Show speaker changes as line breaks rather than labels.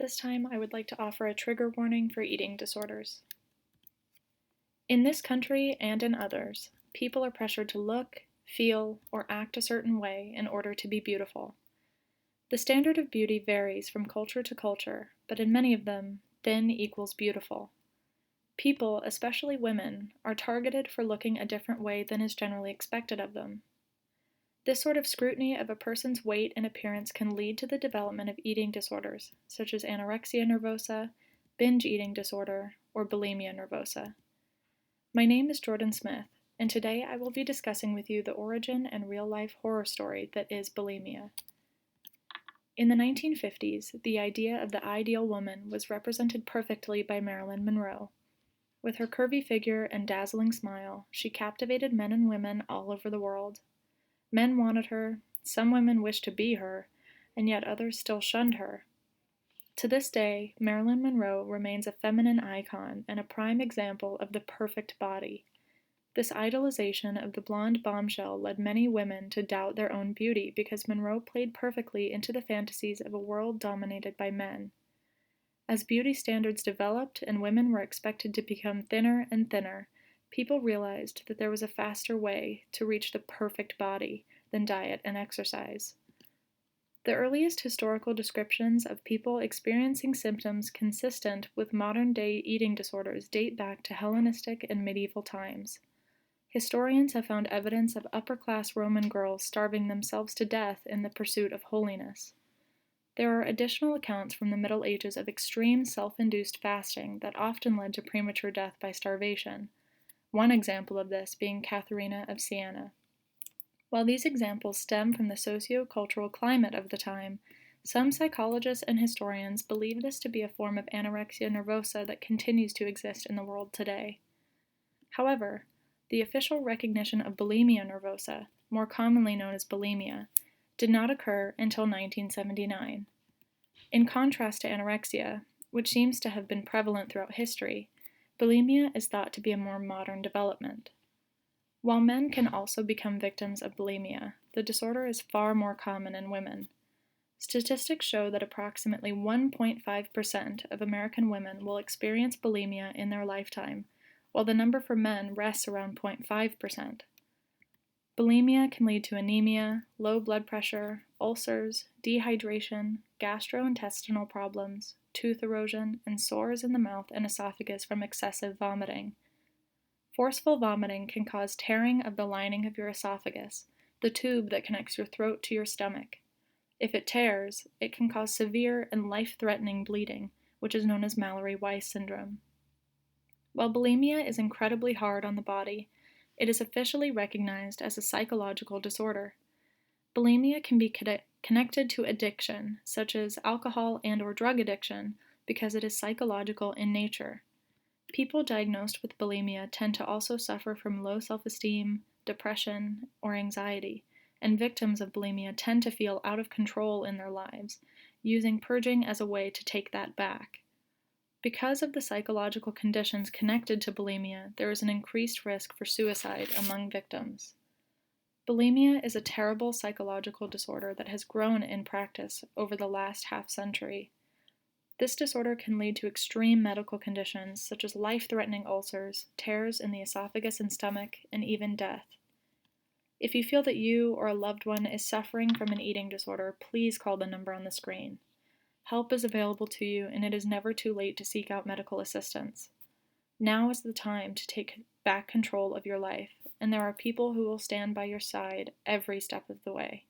This time, I would like to offer a trigger warning for eating disorders. In this country and in others, people are pressured to look, feel, or act a certain way in order to be beautiful. The standard of beauty varies from culture to culture, but in many of them, thin equals beautiful. People, especially women, are targeted for looking a different way than is generally expected of them. This sort of scrutiny of a person's weight and appearance can lead to the development of eating disorders, such as anorexia nervosa, binge eating disorder, or bulimia nervosa. My name is Jordan Smith, and today I will be discussing with you the origin and real-life horror story that is bulimia. In the 1950s, the idea of the ideal woman was represented perfectly by Marilyn Monroe. With her curvy figure and dazzling smile, she captivated men and women all over the world. Men wanted her, some women wished to be her, and yet others still shunned her. To this day, Marilyn Monroe remains a feminine icon and a prime example of the perfect body. This idolization of the blonde bombshell led many women to doubt their own beauty because Monroe played perfectly into the fantasies of a world dominated by men. As beauty standards developed and women were expected to become thinner and thinner, people realized that there was a faster way to reach the perfect body than diet and exercise. The earliest historical descriptions of people experiencing symptoms consistent with modern-day eating disorders date back to Hellenistic and medieval times. Historians have found evidence of upper-class Roman girls starving themselves to death in the pursuit of holiness. There are additional accounts from the Middle Ages of extreme self-induced fasting that often led to premature death by starvation, one example of this being Katharina of Siena. While these examples stem from the socio-cultural climate of the time, some psychologists and historians believe this to be a form of anorexia nervosa that continues to exist in the world today. However, the official recognition of bulimia nervosa, more commonly known as bulimia, did not occur until 1979. In contrast to anorexia, which seems to have been prevalent throughout history, bulimia is thought to be a more modern development. While men can also become victims of bulimia, the disorder is far more common in women. Statistics show that approximately 1.5% of American women will experience bulimia in their lifetime, while the number for men rests around 0.5%. Bulimia can lead to anemia, low blood pressure, ulcers, dehydration, gastrointestinal problems, tooth erosion, and sores in the mouth and esophagus from excessive vomiting. Forceful vomiting can cause tearing of the lining of your esophagus, the tube that connects your throat to your stomach. If it tears, it can cause severe and life-threatening bleeding, which is known as Mallory-Weiss syndrome. While bulimia is incredibly hard on the body, it is officially recognized as a psychological disorder. Bulimia can be connected to addiction, such as alcohol and/or drug addiction, because it is psychological in nature. People diagnosed with bulimia tend to also suffer from low self-esteem, depression, or anxiety, and victims of bulimia tend to feel out of control in their lives, using purging as a way to take that back. Because of the psychological conditions connected to bulimia, there is an increased risk for suicide among victims. Bulimia is a terrible psychological disorder that has grown in practice over the last half-century. This disorder can lead to extreme medical conditions such as life-threatening ulcers, tears in the esophagus and stomach, and even death. If you feel that you or a loved one is suffering from an eating disorder, please call the number on the screen. Help is available to you, and it is never too late to seek out medical assistance. Now is the time to take back control of your life, and there are people who will stand by your side every step of the way.